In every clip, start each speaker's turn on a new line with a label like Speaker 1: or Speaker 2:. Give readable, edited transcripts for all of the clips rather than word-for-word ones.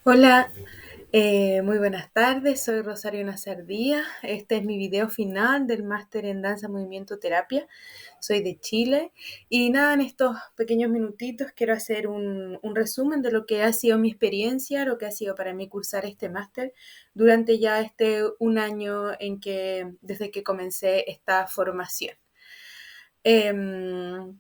Speaker 1: Hola, muy buenas tardes, soy Rosario Nazardía. Este es mi video final del máster en danza, movimiento, terapia. Soy de Chile y nada, en estos pequeños minutitos quiero hacer un resumen de lo que ha sido mi experiencia, lo que ha sido para mí cursar este máster durante ya este un año desde que comencé esta formación. Em,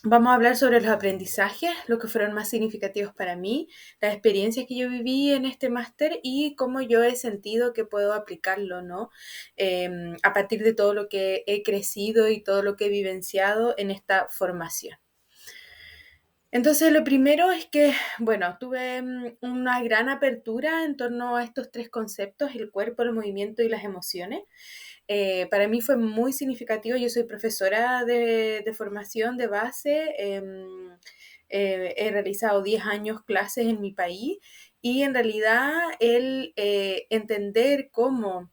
Speaker 1: Vamos a hablar sobre los aprendizajes, lo que fueron más significativos para mí, las experiencias que yo viví en este máster y cómo yo he sentido que puedo aplicarlo, ¿no? A partir de todo lo que he crecido y todo lo que he vivenciado en esta formación. Entonces, lo primero es que, bueno, tuve una gran apertura en torno a estos tres conceptos, el cuerpo, el movimiento y las emociones. Para mí fue muy significativo. Yo soy profesora de formación de base. He realizado 10 años clases en mi país y en realidad el entender cómo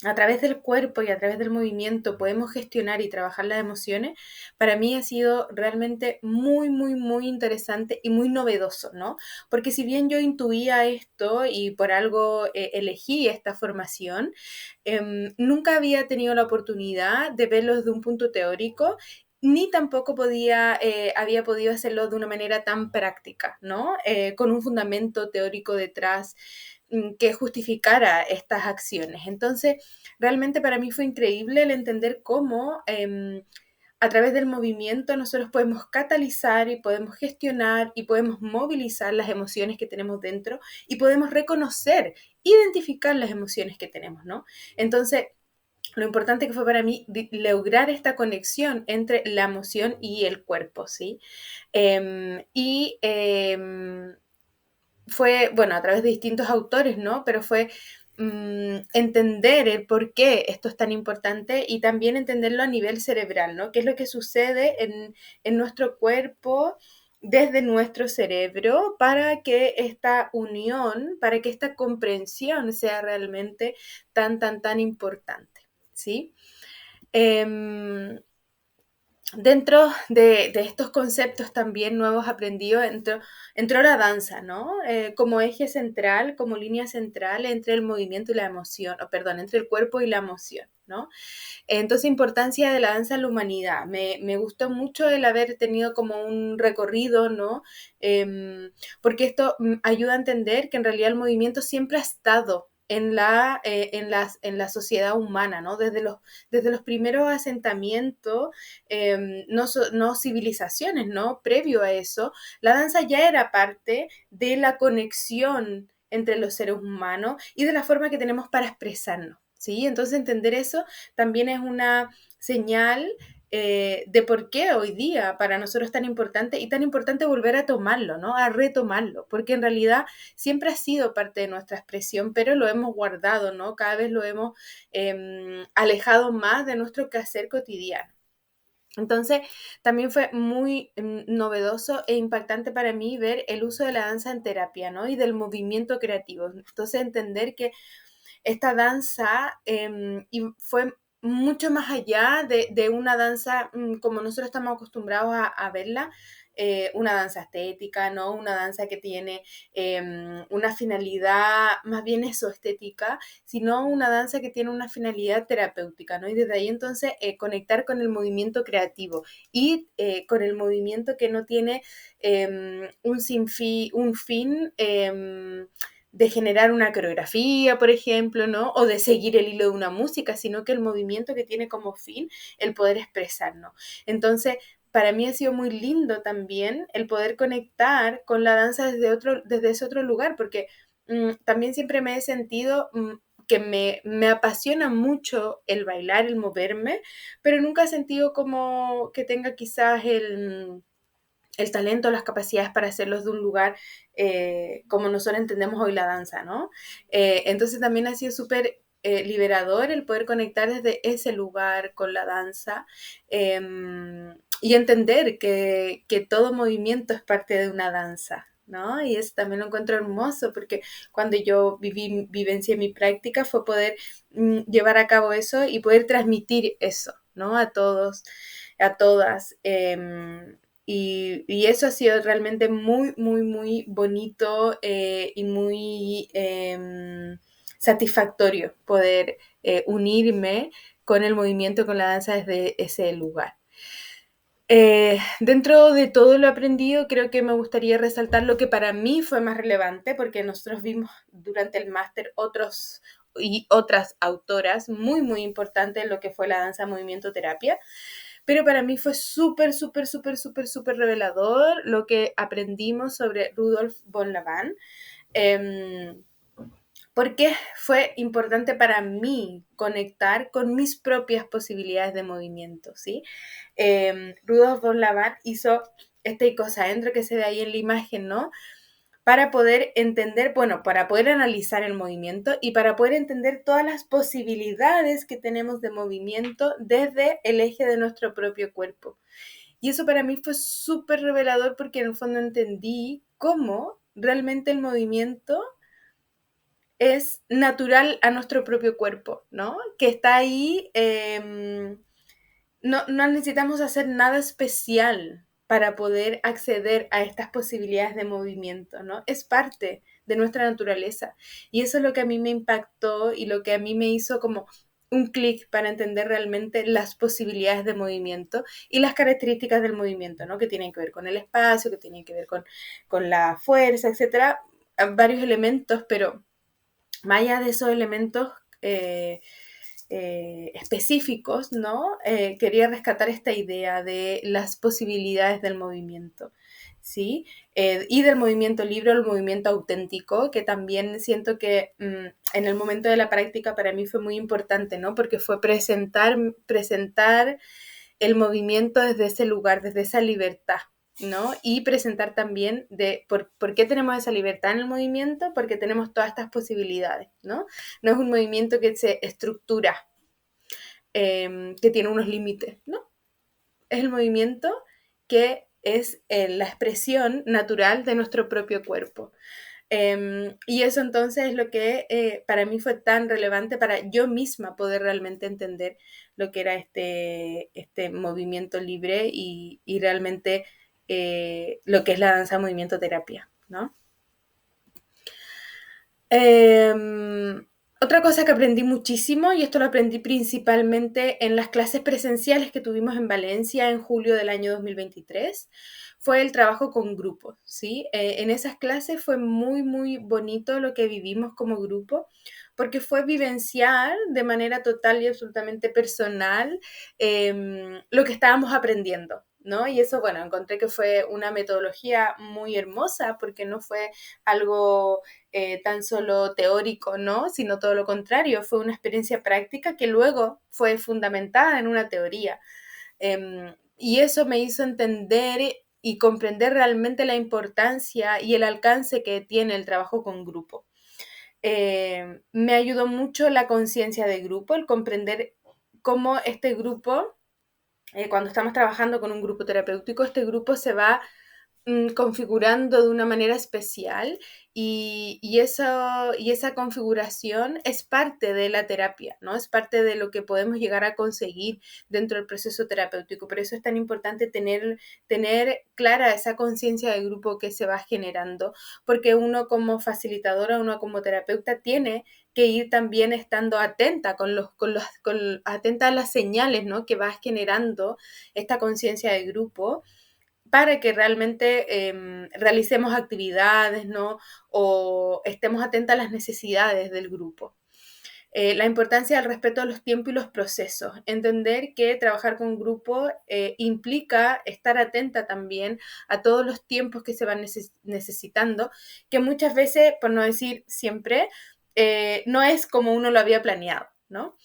Speaker 1: a través del cuerpo y a través del movimiento podemos gestionar y trabajar las emociones, para mí ha sido realmente muy, muy, muy interesante y muy novedoso, ¿no? Porque si bien yo intuía esto y por algo elegí esta formación, nunca había tenido la oportunidad de verlo desde un punto teórico ni tampoco había podido hacerlo de una manera tan práctica, ¿no? Con un fundamento teórico detrás que justificara estas acciones. Entonces, realmente para mí fue increíble el entender cómo a través del movimiento nosotros podemos catalizar y podemos gestionar y podemos movilizar las emociones que tenemos dentro y podemos reconocer, identificar las emociones que tenemos, ¿no? Entonces, lo importante que fue para mí lograr esta conexión entre la emoción y el cuerpo, ¿sí? Y fue, bueno, a través de distintos autores, ¿no? Pero fue entender el por qué esto es tan importante y también entenderlo a nivel cerebral, ¿no? ¿Qué es lo que sucede en nuestro cuerpo desde nuestro cerebro para que esta unión, para que esta comprensión sea realmente tan, tan, tan importante, ¿sí? Eh, Dentro de estos conceptos también nuevos aprendidos entró la danza, ¿no? Como eje central, como línea central entre el movimiento y la emoción, o perdón, entre el cuerpo y la emoción, ¿no? Entonces, importancia de la danza en la humanidad. Me gustó mucho el haber tenido como un recorrido, ¿no? Porque esto ayuda a entender que en realidad el movimiento siempre ha estado en la sociedad humana, ¿no? Desde los primeros asentamientos, no civilizaciones, ¿no? Previo a eso, la danza ya era parte de la conexión entre los seres humanos y de la forma que tenemos para expresarnos, ¿sí? Entonces entender eso también es una señal de por qué hoy día para nosotros es tan importante y tan importante volver a tomarlo, ¿no? A retomarlo, porque en realidad siempre ha sido parte de nuestra expresión, pero lo hemos guardado, ¿no? Cada vez lo hemos alejado más de nuestro quehacer cotidiano. Entonces, también fue muy novedoso e impactante para mí ver el uso de la danza en terapia, ¿no? Y del movimiento creativo. Entonces, entender que esta danza y fue mucho más allá de una danza como nosotros estamos acostumbrados a verla, una danza estética, ¿no? Una danza que tiene una finalidad más bien estética, sino una danza que tiene una finalidad terapéutica, ¿no? Y desde ahí entonces conectar con el movimiento creativo y con el movimiento que no tiene un fin de generar una coreografía, por ejemplo, ¿no? O de seguir el hilo de una música, sino que el movimiento que tiene como fin el poder expresarnos. Entonces, para mí ha sido muy lindo también el poder conectar con la danza desde ese otro lugar, porque también siempre me he sentido que me apasiona mucho el bailar, el moverme, pero nunca he sentido como que tenga quizás el talento, las capacidades para hacerlos de un lugar como nosotros entendemos hoy la danza, ¿no? Entonces también ha sido súper liberador el poder conectar desde ese lugar con la danza eh, y entender que todo movimiento es parte de una danza, ¿no? Y eso también lo encuentro hermoso porque cuando yo vivencié mi práctica fue poder llevar a cabo eso y poder transmitir eso, ¿no? A todos, a todas. Y eso ha sido realmente muy, muy, muy bonito y muy satisfactorio poder unirme con el movimiento, con la danza desde ese lugar. Dentro de todo lo aprendido, creo que me gustaría resaltar lo que para mí fue más relevante, porque nosotros vimos durante el máster otros y otras autoras muy, muy importantes en lo que fue la danza movimiento terapia, pero para mí fue súper, súper, súper, súper, súper revelador lo que aprendimos sobre Rudolf von Laban. Eh, porque fue importante para mí conectar con mis propias posibilidades de movimiento, ¿sí? Rudolf von Laban hizo este icosaedro que se ve ahí en la imagen, ¿no? Para poder entender, bueno, para poder analizar el movimiento y para poder entender todas las posibilidades que tenemos de movimiento desde el eje de nuestro propio cuerpo. Y eso para mí fue súper revelador porque en el fondo entendí cómo realmente el movimiento es natural a nuestro propio cuerpo, ¿no? Que está ahí, no necesitamos hacer nada especial para poder acceder a estas posibilidades de movimiento, ¿no? Es parte de nuestra naturaleza. Y eso es lo que a mí me impactó y lo que a mí me hizo como un clic para entender realmente las posibilidades de movimiento y las características del movimiento, ¿no? Que tienen que ver con el espacio, que tienen que ver con la fuerza, etcétera. Varios elementos, pero más allá de esos elementos específicos, ¿no? Quería rescatar esta idea de las posibilidades del movimiento, ¿sí? Y del movimiento libre o el movimiento auténtico, que también siento que en el momento de la práctica para mí fue muy importante, ¿no? Porque fue presentar el movimiento desde ese lugar, desde esa libertad, ¿no? Y presentar también de por qué tenemos esa libertad en el movimiento, porque tenemos todas estas posibilidades, ¿no? No es un movimiento que se estructura, que tiene unos límites, ¿no? Es el movimiento que es la expresión natural de nuestro propio cuerpo. Y eso entonces es lo que para mí fue tan relevante para yo misma poder realmente entender lo que era este movimiento libre y realmente lo que es la danza movimiento terapia, ¿no? Otra cosa que aprendí muchísimo, y esto lo aprendí principalmente en las clases presenciales que tuvimos en Valencia en julio del año 2023, fue el trabajo con grupos, ¿sí? En esas clases fue muy, muy bonito lo que vivimos como grupo, porque fue vivenciar de manera total y absolutamente personal lo que estábamos aprendiendo, ¿no? Y eso, bueno, encontré que fue una metodología muy hermosa, porque no fue algo tan solo teórico, ¿no? Sino todo lo contrario, fue una experiencia práctica que luego fue fundamentada en una teoría. Y eso me hizo entender y comprender realmente la importancia y el alcance que tiene el trabajo con grupo. Me ayudó mucho la conciencia de grupo, el comprender cómo este grupo, cuando estamos trabajando con un grupo terapéutico, este grupo se va configurando de una manera especial y esa configuración es parte de la terapia, ¿no? Es parte de lo que podemos llegar a conseguir dentro del proceso terapéutico. Por eso es tan importante tener clara esa conciencia del grupo que se va generando, porque uno como facilitadora, uno como terapeuta tiene que ir también estando atenta atenta a las señales, ¿no? Que va generando esta conciencia de grupo para que realmente realicemos actividades, ¿no? O estemos atentas a las necesidades del grupo. La importancia del respeto a los tiempos y los procesos. Entender que trabajar con grupo implica estar atenta también a todos los tiempos que se van necesitando, que muchas veces, por no decir siempre, no es como uno lo había planeado, ¿no?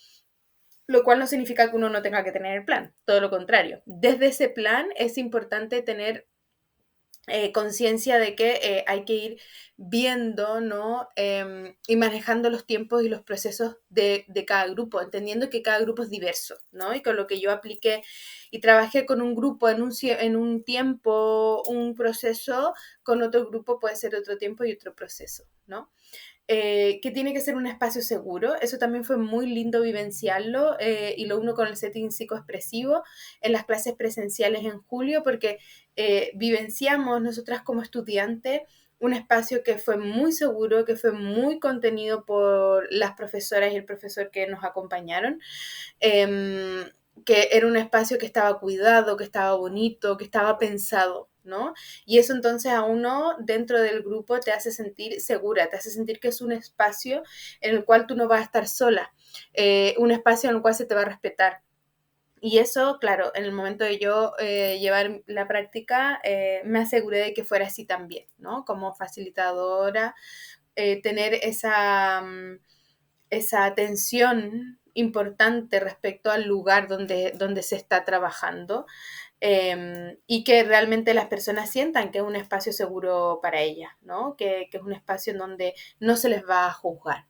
Speaker 1: Lo cual no significa que uno no tenga que tener el plan, todo lo contrario. Desde ese plan es importante tener conciencia de que hay que ir viendo, ¿no? Y manejando los tiempos y los procesos de cada grupo, entendiendo que cada grupo es diverso, ¿no? Y con lo que yo apliqué y trabajé con un grupo en un tiempo, un proceso, con otro grupo puede ser otro tiempo y otro proceso, ¿no? Que tiene que ser un espacio seguro. Eso también fue muy lindo vivenciarlo y lo uno con el setting psicoexpresivo en las clases presenciales en julio, porque vivenciamos nosotras como estudiantes un espacio que fue muy seguro, que fue muy contenido por las profesoras y el profesor que nos acompañaron, que era un espacio que estaba cuidado, que estaba bonito, que estaba pensado, ¿no? Y eso entonces a uno dentro del grupo te hace sentir segura, te hace sentir que es un espacio en el cual tú no vas a estar sola, un espacio en el cual se te va a respetar. Y eso, claro, en el momento de yo llevar la práctica, me aseguré de que fuera así también, ¿no? Como facilitadora, tener esa atención importante respecto al lugar donde se está trabajando, y que realmente las personas sientan que es un espacio seguro para ellas, ¿no? Que es un espacio en donde no se les va a juzgar.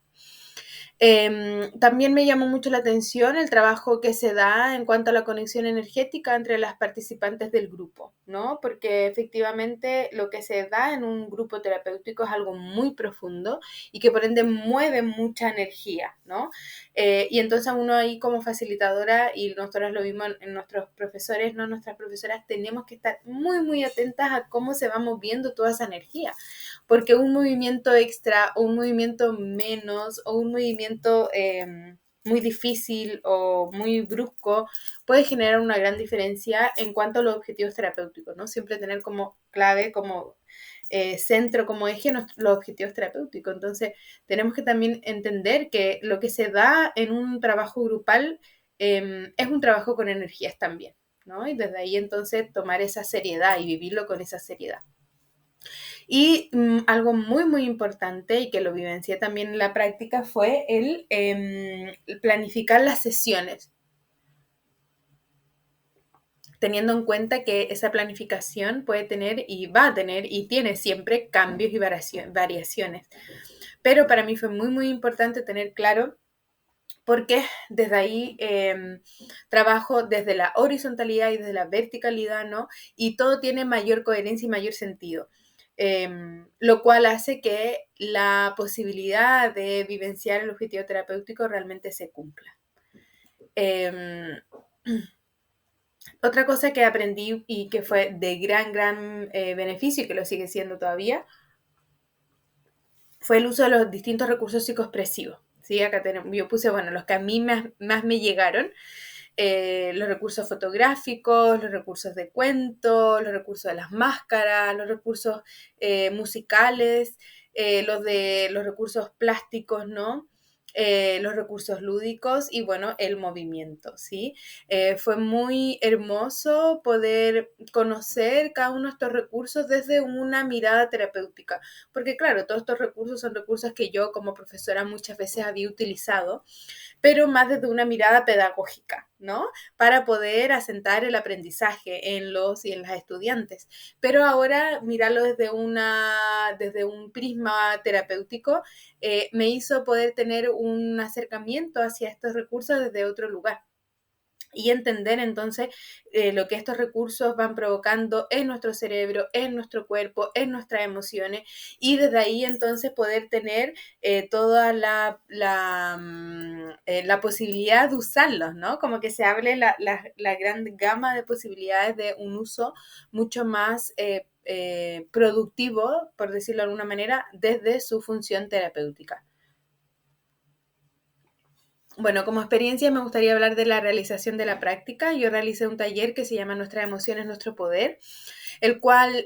Speaker 1: También me llamó mucho la atención el trabajo que se da en cuanto a la conexión energética entre las participantes del grupo, ¿no? Porque efectivamente lo que se da en un grupo terapéutico es algo muy profundo y que por ende mueve mucha energía, ¿no? Y entonces uno ahí como facilitadora, y nosotros lo vimos en nuestros profesores, ¿no? Nuestras profesoras tenemos que estar muy, muy atentas a cómo se va moviendo toda esa energía, porque un movimiento extra o un movimiento menos o un movimiento muy difícil o muy brusco puede generar una gran diferencia en cuanto a los objetivos terapéuticos, ¿no? Siempre tener como clave, como centro, como eje los objetivos terapéuticos. Entonces, tenemos que también entender que lo que se da en un trabajo grupal es un trabajo con energías también, ¿no? Y desde ahí entonces tomar esa seriedad y vivirlo con esa seriedad. Y algo muy, muy importante y que lo vivencié también en la práctica fue el planificar las sesiones, teniendo en cuenta que esa planificación puede tener y va a tener y tiene siempre cambios y variaciones. Pero para mí fue muy, muy importante tener claro porque desde ahí trabajo desde la horizontalidad y desde la verticalidad, ¿no? Y todo tiene mayor coherencia y mayor sentido. Lo cual hace que la posibilidad de vivenciar el objetivo terapéutico realmente se cumpla. Eh, Otra cosa que aprendí y que fue de gran, gran beneficio y que lo sigue siendo todavía, fue el uso de los distintos recursos psicoexpresivos. ¿Sí? Acá tenemos, yo puse, bueno, los que a mí más me llegaron, los recursos fotográficos, los recursos de cuento, los recursos de las máscaras, los recursos musicales, los recursos plásticos, ¿no? Los recursos lúdicos y bueno, el movimiento, ¿sí? Fue muy hermoso poder conocer cada uno de estos recursos desde una mirada terapéutica, porque claro, todos estos recursos son recursos que yo como profesora muchas veces había utilizado, pero más desde una mirada pedagógica, ¿no? Para poder asentar el aprendizaje en los y en las estudiantes. Pero ahora mirarlo desde un prisma terapéutico me hizo poder tener un acercamiento hacia estos recursos desde otro lugar y entender entonces lo que estos recursos van provocando en nuestro cerebro, en nuestro cuerpo, en nuestras emociones, y desde ahí entonces poder tener toda la posibilidad de usarlos, ¿no? Como que se hable la gran gama de posibilidades de un uso mucho más productivo, por decirlo de alguna manera, desde su función terapéutica. Bueno, como experiencia me gustaría hablar de la realización de la práctica. Yo realicé un taller que se llama Nuestras emociones, nuestro poder, el cual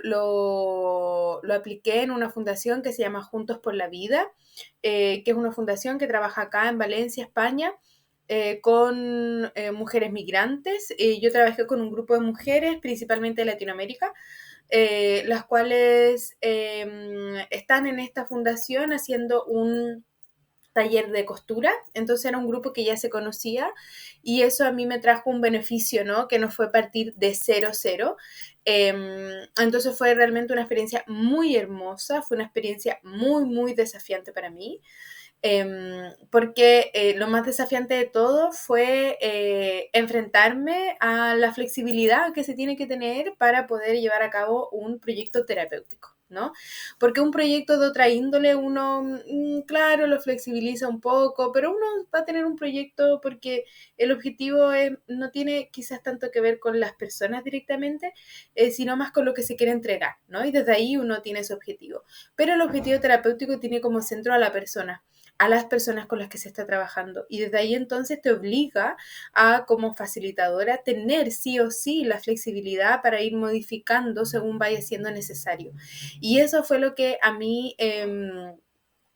Speaker 1: lo apliqué en una fundación que se llama Juntos por la Vida, que es una fundación que trabaja acá en Valencia, España, con mujeres migrantes. Yo trabajé con un grupo de mujeres, principalmente de Latinoamérica, las cuales están en esta fundación haciendo un taller de costura, entonces era un grupo que ya se conocía y eso a mí me trajo un beneficio, ¿no? Que no fue partir de cero, cero. Entonces fue realmente una experiencia muy hermosa, fue una experiencia muy, muy desafiante para mí. porque lo más desafiante de todo fue enfrentarme a la flexibilidad que se tiene que tener para poder llevar a cabo un proyecto terapéutico, ¿no? Porque un proyecto de otra índole uno, claro, lo flexibiliza un poco, pero uno va a tener un proyecto porque el objetivo no tiene quizás tanto que ver con las personas directamente, sino más con lo que se quiere entregar, ¿no? Y desde ahí uno tiene ese objetivo. Pero el objetivo terapéutico tiene como centro a la persona, a las personas con las que se está trabajando. Y desde ahí entonces te obliga a, como facilitadora, tener sí o sí la flexibilidad para ir modificando según vaya siendo necesario. Y eso fue lo que a mí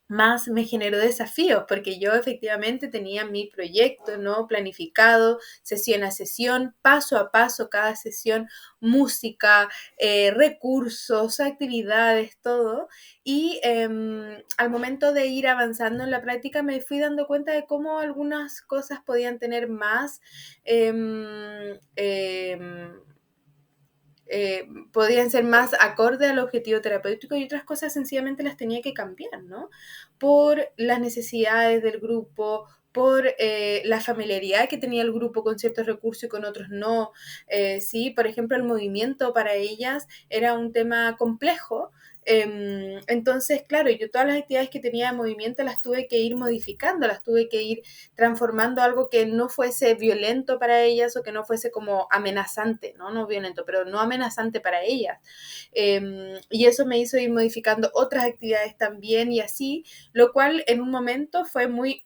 Speaker 1: más me generó desafíos, porque yo efectivamente tenía mi proyecto, ¿no? Planificado, sesión a sesión, paso a paso, cada sesión, música, recursos, actividades, todo. Y al momento de ir avanzando en la práctica me fui dando cuenta de cómo algunas cosas podían tener más... em, em, podían ser más acorde al objetivo terapéutico y otras cosas sencillamente las tenía que cambiar, ¿no? Por las necesidades del grupo, por la familiaridad que tenía el grupo con ciertos recursos y con otros no. Sí, por ejemplo, el movimiento para ellas era un tema complejo. Entonces, claro, yo todas las actividades que tenía de movimiento las tuve que ir modificando, las tuve que ir transformando algo que no fuese violento para ellas o que no fuese como amenazante, ¿no? No violento, pero no amenazante para ellas. Y eso me hizo ir modificando otras actividades también y así, lo cual en un momento fue muy...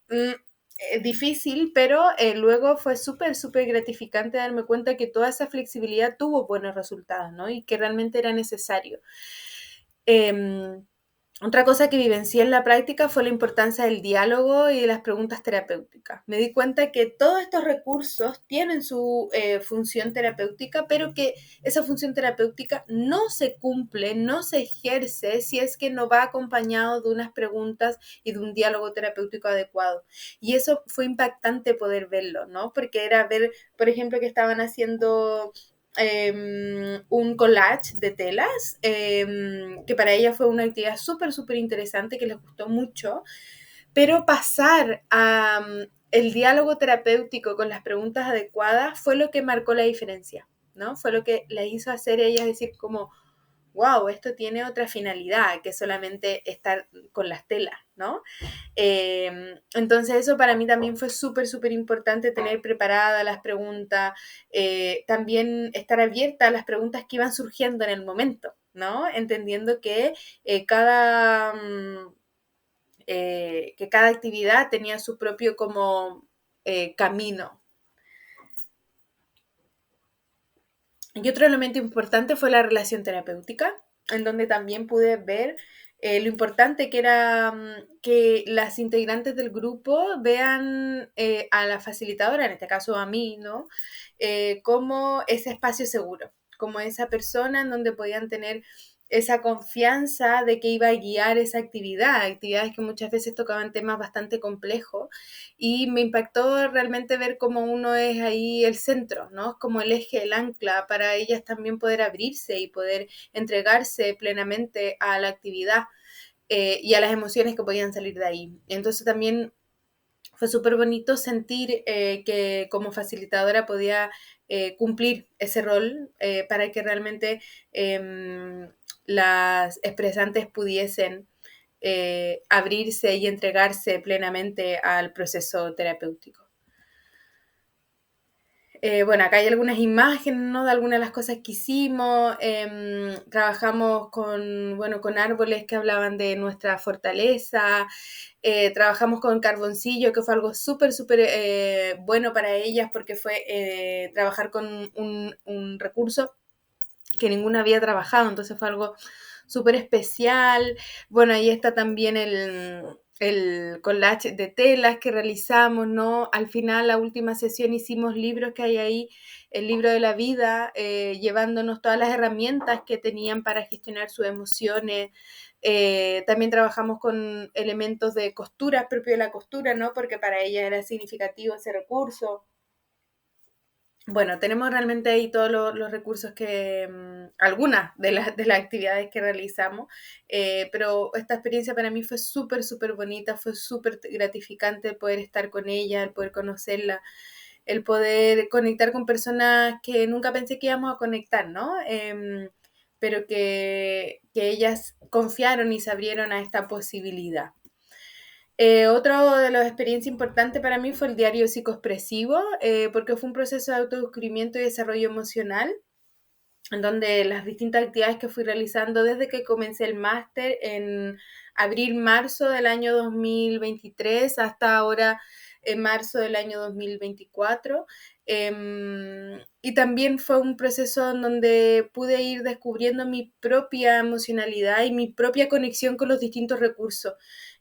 Speaker 1: difícil, pero luego fue súper, súper gratificante darme cuenta que toda esa flexibilidad tuvo buenos resultados, ¿no? Y que realmente era necesario. Eh, Otra cosa que vivencié en la práctica fue la importancia del diálogo y de las preguntas terapéuticas. Me di cuenta que todos estos recursos tienen su función terapéutica, pero que esa función terapéutica no se cumple, no se ejerce si es que no va acompañado de unas preguntas y de un diálogo terapéutico adecuado. Y eso fue impactante poder verlo, ¿no? Porque era ver, por ejemplo, que estaban haciendo un collage de telas, que para ella fue una actividad súper, súper interesante, que les gustó mucho, pero pasar a el diálogo terapéutico con las preguntas adecuadas fue lo que marcó la diferencia, ¿no? Fue lo que le hizo hacer a ella decir como, wow, esto tiene otra finalidad que solamente estar con las telas, ¿no? Entonces eso para mí también fue súper, súper importante, tener preparadas las preguntas, también estar abierta a las preguntas que iban surgiendo en el momento, ¿no? Entendiendo que cada actividad tenía su propio como camino. Y otro elemento importante fue la relación terapéutica, en donde también pude ver lo importante que era que las integrantes del grupo vean a la facilitadora, en este caso a mí, ¿no? Como ese espacio seguro, como esa persona en donde podían tener esa confianza de que iba a guiar esa actividad, actividades que muchas veces tocaban temas bastante complejos y me impactó realmente ver cómo uno es ahí el centro, ¿no? Es como el eje, el ancla para ellas también poder abrirse y poder entregarse plenamente a la actividad y a las emociones que podían salir de ahí. Entonces también fue súper bonito sentir que como facilitadora podía cumplir ese rol para que realmente las expresantes pudiesen abrirse y entregarse plenamente al proceso terapéutico. Bueno, acá hay algunas imágenes, ¿no? De algunas de las cosas que hicimos. Trabajamos con, bueno, con árboles que hablaban de nuestra fortaleza. Trabajamos con carboncillo, que fue algo súper, súper bueno para ellas porque fue trabajar con un recurso que ninguna había trabajado, entonces fue algo súper especial. Bueno, ahí está también el collage de telas que realizamos, ¿no? Al final, la última sesión hicimos libros que hay ahí, el libro de la vida, llevándonos todas las herramientas que tenían para gestionar sus emociones. También trabajamos con elementos de costura, propio de la costura, ¿no? Porque para ella era significativo ese recurso. Bueno, tenemos realmente ahí todos los recursos que, algunas de las actividades que realizamos, pero esta experiencia para mí fue súper, súper bonita, fue súper gratificante el poder estar con ella, el poder conocerla, el poder conectar con personas que nunca pensé que íbamos a conectar, ¿no? Pero que ellas confiaron y se abrieron a esta posibilidad. Otro de las experiencias importantes para mí fue el diario psicoexpresivo, porque fue un proceso de autodescubrimiento y desarrollo emocional, en donde las distintas actividades que fui realizando desde que comencé el máster en abril-marzo del año 2023 hasta ahora en marzo del año 2024. Y también fue un proceso en donde pude ir descubriendo mi propia emocionalidad y mi propia conexión con los distintos recursos.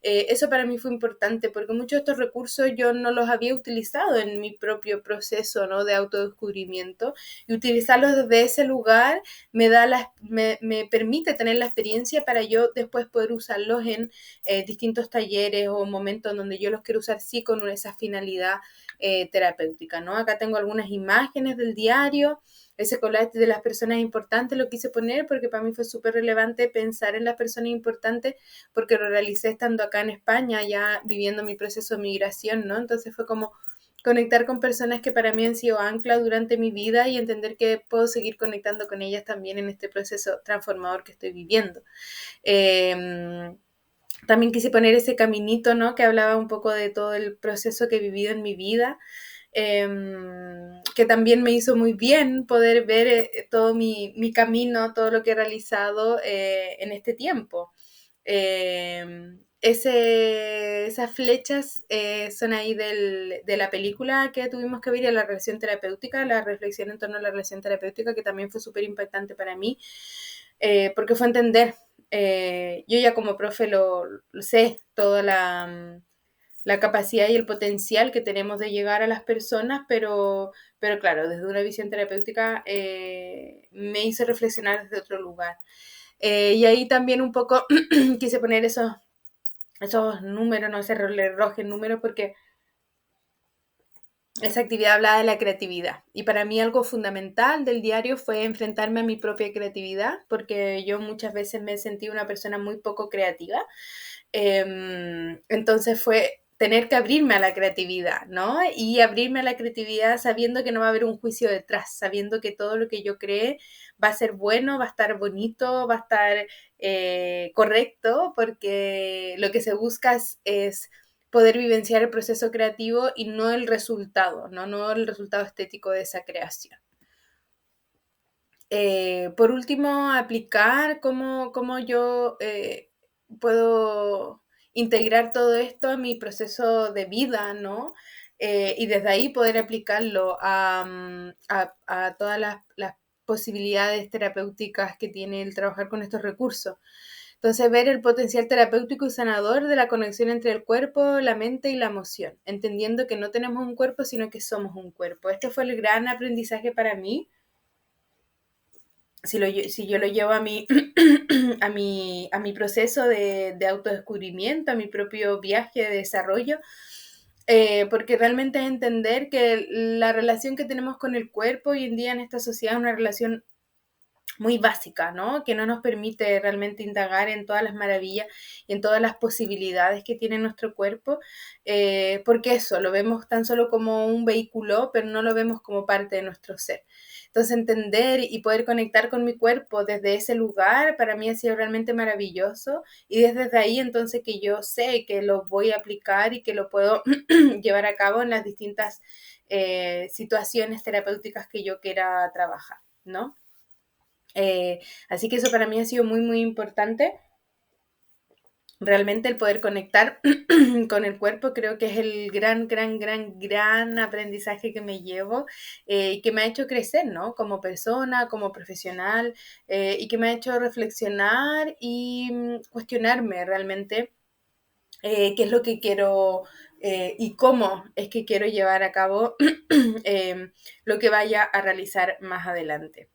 Speaker 1: Eso para mí fue importante porque muchos de estos recursos yo no los había utilizado en mi propio proceso, ¿no?, de autodescubrimiento, y utilizarlos desde ese lugar me permite tener la experiencia para yo después poder usarlos en distintos talleres o momentos donde yo los quiero usar sí con esa finalidad terapéutica, ¿no? Acá tengo algunas imágenes del diario. Ese collage de las personas importantes lo quise poner porque para mí fue súper relevante pensar en las personas importantes, porque lo realicé estando acá en España, ya viviendo mi proceso de migración, ¿no? Entonces fue como conectar con personas que para mí han sido ancla durante mi vida y entender que puedo seguir conectando con ellas también en este proceso transformador que estoy viviendo. Eh, También quise poner ese caminito, ¿no?, que hablaba un poco de todo el proceso que he vivido en mi vida, que también me hizo muy bien poder ver todo mi camino, todo lo que he realizado en este tiempo. Esas flechas son ahí de la película que tuvimos que ver, y la relación terapéutica, la reflexión en torno a la relación terapéutica, que también fue súper impactante para mí, porque fue entender. Yo ya como profe lo sé, toda la capacidad y el potencial que tenemos de llegar a las personas, pero claro, desde una visión terapéutica me hizo reflexionar desde otro lugar. Y ahí también un poco quise poner esos números, no sé, reloj en números, porque esa actividad hablaba de la creatividad. Y para mí algo fundamental del diario fue enfrentarme a mi propia creatividad, porque yo muchas veces me sentí una persona muy poco creativa. Entonces fue tener que abrirme a la creatividad, ¿no? Y abrirme a la creatividad sabiendo que no va a haber un juicio detrás, sabiendo que todo lo que yo cree va a ser bueno, va a estar bonito, va a estar correcto, porque lo que se busca es poder vivenciar el proceso creativo y no el resultado, ¿no? No el resultado estético de esa creación. Por último, aplicar cómo yo puedo integrar todo esto a mi proceso de vida, ¿no? Y desde ahí poder aplicarlo a todas las posibilidades terapéuticas que tiene el trabajar con estos recursos. Entonces, ver el potencial terapéutico y sanador de la conexión entre el cuerpo, la mente y la emoción, entendiendo que no tenemos un cuerpo, sino que somos un cuerpo. Este fue el gran aprendizaje para mí. Si yo lo llevo a mi, a mi proceso de autodescubrimiento, a mi propio viaje de desarrollo, porque realmente es entender que la relación que tenemos con el cuerpo hoy en día en esta sociedad es una relación muy básica, ¿no? Que no nos permite realmente indagar en todas las maravillas y en todas las posibilidades que tiene nuestro cuerpo, porque eso, lo vemos tan solo como un vehículo, pero no lo vemos como parte de nuestro ser. Entonces, entender y poder conectar con mi cuerpo desde ese lugar, para mí ha sido realmente maravilloso, y desde ahí entonces que yo sé que lo voy a aplicar y que lo puedo llevar a cabo en las distintas situaciones terapéuticas que yo quiera trabajar, ¿no? Así que eso para mí ha sido muy, muy importante. Realmente el poder conectar con el cuerpo creo que es el gran, gran, gran, gran aprendizaje que me llevo, y que me ha hecho crecer, ¿no? Como persona, como profesional, y que me ha hecho reflexionar y cuestionarme realmente qué es lo que quiero y cómo es que quiero llevar a cabo lo que vaya a realizar más adelante.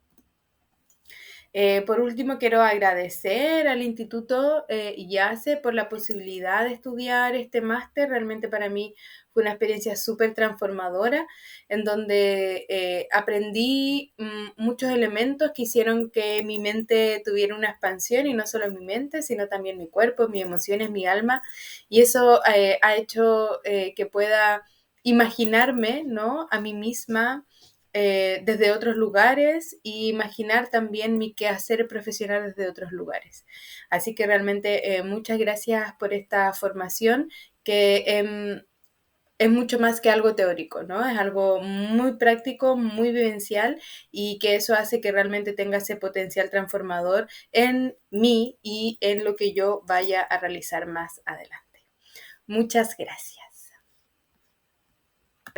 Speaker 1: Por último, quiero agradecer al Instituto IASE por la posibilidad de estudiar este máster. Realmente para mí fue una experiencia súper transformadora, en donde aprendí muchos elementos que hicieron que mi mente tuviera una expansión, y no solo mi mente, sino también mi cuerpo, mis emociones, mi alma. Y eso ha hecho que pueda imaginarme, ¿no?, a mí misma desde otros lugares, y imaginar también mi quehacer profesional desde otros lugares. Así que realmente muchas gracias por esta formación, que es mucho más que algo teórico, ¿no? Es algo muy práctico, muy vivencial, y que eso hace que realmente tenga ese potencial transformador en mí y en lo que yo vaya a realizar más adelante. Muchas gracias.